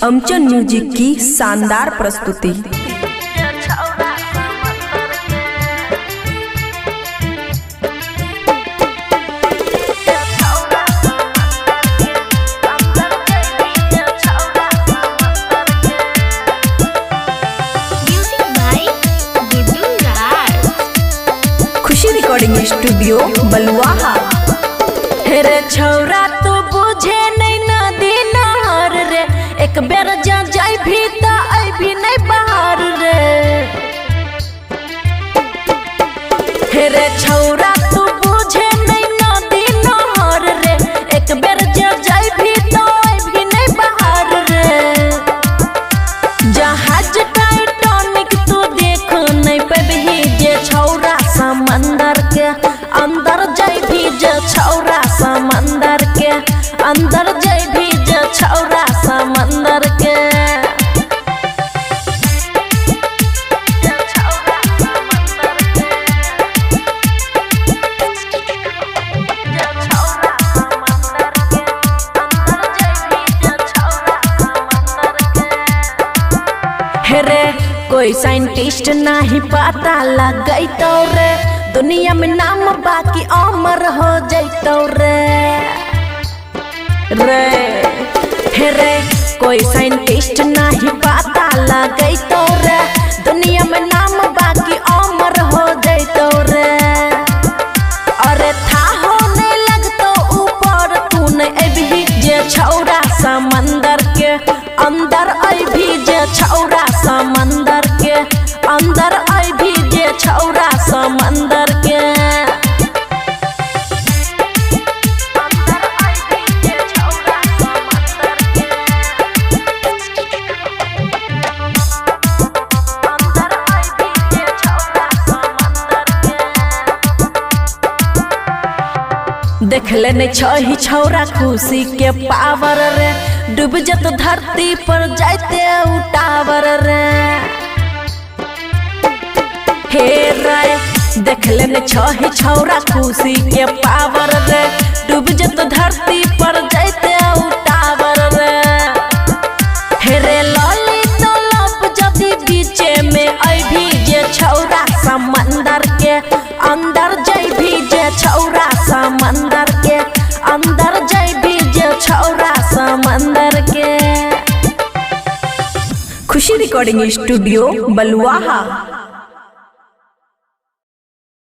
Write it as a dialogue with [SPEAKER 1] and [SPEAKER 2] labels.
[SPEAKER 1] अमचन music की शानदार प्रस्तुति। खुशी रिकॉर्डिंग स्टूडियो बलुआहा।
[SPEAKER 2] रे छौरा तू बुझे नहीं नदी नहर रे, एक बेर जा जाई भी त आई भी नहीं बाहर रे। रे छौरा तू बुझे नहीं नदी नहर रे, एक बेर जा जाई भी त आई भी नहीं बाहर रे। जहाज टाइटैनिक तू देख नहीं पेबही जे छौरा समंदर के अंदर जाई भी जे छौरा समंदर के अंदर जाई भी जे छौरा समंदर के। रे कोई साइंटिस्ट नहीं पता लगैतो रे, दुनिया में नाम बाकी अमर हो जैतो रे। रे कोई साइंटिस्ट नहीं पता लगैतो रे, दुनिया में नाम बाकी अमर हो जैतो रे। अरे था होने लगतो ऊपर तू नहीं अभी जे छौरा समंदर के अंदर आई भी जे छौरा समंदर के अंदर आई भी जे छौरा समंदर के। देख लेने छही छौरा खुशी के पावर रे, डूब जत धरती पर जाते उटावर रे। हे रे देख लेने छही छौरा खुशी के पावर रे, डूब जत धरती पर जाते उटावर रे। हे रे लली तो लब जदी बीचे में आई भी जे छौरा समंदर के अंदर जाई भी जे छौरा समंदर के अंदर जाई भी जे छौरा समंदर के।
[SPEAKER 1] खुशी रिकॉर्डिंग स्टूडियो बलुआहा।